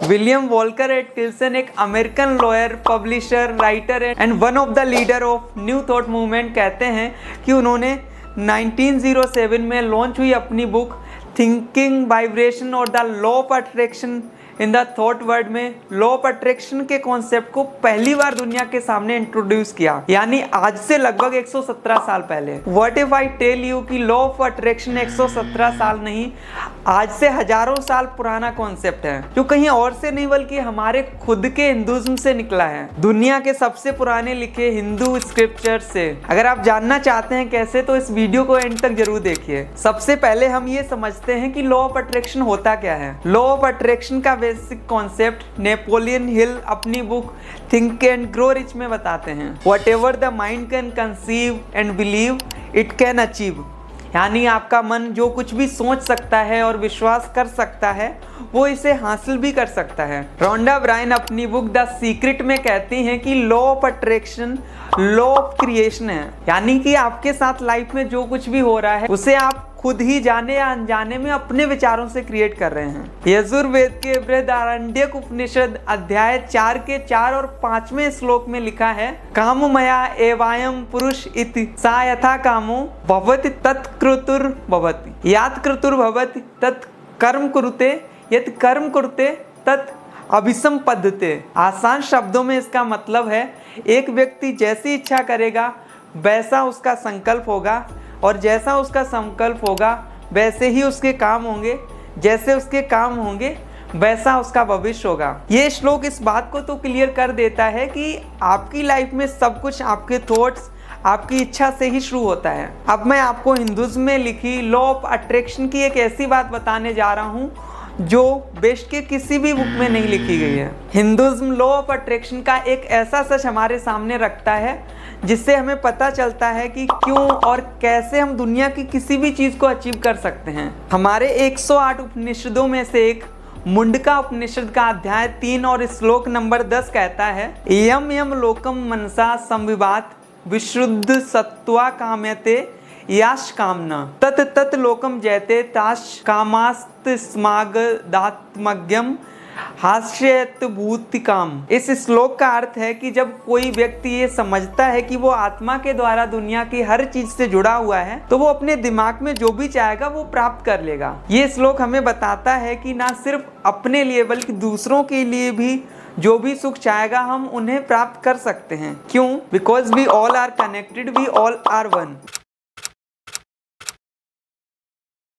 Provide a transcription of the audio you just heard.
William Volker Atkinson एक American lawyer, publisher, writer and one of the leader of new thought movement कहते हैं कि उन्होंने 1907 में लॉन्च हुई अपनी बुक थिंकिंग वाइब्रेशन और the law of attraction in the thought world में लॉ ऑफ अट्रैक्शन के कॉन्सेप्ट को पहली बार दुनिया के सामने इंट्रोड्यूस किया, यानी आज से लगभग 117 साल पहले। What if I tell you कि लॉ ऑफ अट्रैक्शन 117 साल नहीं, आज से हजारों साल पुराना कॉन्सेप्ट है, जो कहीं और से नहीं बल्कि हमारे खुद के हिंदुइज्म से निकला है, दुनिया के सबसे पुराने लिखे हिंदू स्क्रिप्चर से। अगर आप जानना चाहते हैं कैसे, तो इस वीडियो को एंड तक जरूर देखिए। सबसे पहले हम ये समझते हैं कि लॉ ऑफ अट्रैक्शन होता क्या है। लॉ ऑफ अट्रैक्शन का बेसिक कॉन्सेप्ट नेपोलियन हिल अपनी book think and grow rich में बताते हैं। Whatever the mind can conceive and believe it can achieve, यानी आपका मन जो कुछ भी सोच सकता है और विश्वास कर सकता है वो इसे हासिल भी कर सकता है। रोंडा ब्रायन अपनी बुक द सीक्रेट में कहती हैं कि law of attraction law of creation है, यानी कि आपके साथ लाइफ में जो कुछ भी हो रहा है उसे आप खुद ही जाने या अनजाने में अपने विचारों से क्रिएट कर रहे हैं। यजुर्वेद के बृहदारण्यक उपनिषद अध्याय 4 के 4 और 5वें श्लोक में लिखा है, काममया एवायम पुरुष इति सा यथा कामो भवति तत्क्रतुर भवति यात क्रतुर भवति तत् कर्म कुरुते यत् कर्म कुरुते तत् अभिसंपद्यते। आसान शब्दों में इसका मतलब है, एक व्यक्ति जैसी इच्छा करेगा वैसा उसका संकल्प होगा, और जैसा उसका संकल्प होगा वैसे ही उसके काम होंगे, जैसे उसके काम होंगे वैसा उसका भविष्य होगा। ये श्लोक इस बात को तो क्लियर कर देता है कि आपकी लाइफ में सब कुछ आपके थॉट्स, आपकी इच्छा से ही शुरू होता है। अब मैं आपको हिंदुइज्म में लिखी लॉ ऑफ अट्रैक्शन की एक ऐसी बात बताने जा रहा हूँ जो वेस्ट के किसी भी बुक में नहीं लिखी गई है। हिंदुइज्म लॉ ऑफ अट्रैक्शन का एक ऐसा सच हमारे सामने रखता है जिससे हमें पता चलता है कि क्यों और कैसे हम दुनिया की किसी भी चीज को अचीव कर सकते हैं। हमारे 108 उपनिषदों में से एक मुंडका उपनिषद का अध्याय 3 और श्लोक नंबर 10 कहता है, यम यम लोकम मनसा संविभात विशुद्ध सत्वा काम्यते याश कामना तत तत लोकम जयते ताश कामास्त स्मागदात्मज्ञम हास्यत भूतिकाम। इस श्लोक का अर्थ है कि जब कोई व्यक्ति ये समझता है कि वो आत्मा के द्वारा दुनिया की हर चीज से जुड़ा हुआ है, तो वो अपने दिमाग में जो भी चाहेगा वो प्राप्त कर लेगा। ये श्लोक हमें बताता है कि ना सिर्फ अपने लिए बल्कि दूसरों के लिए भी जो भी सुख चाहेगा हम उन्हें प्राप्त कर सकते हैं। क्यों? Because we all are connected, we all are one.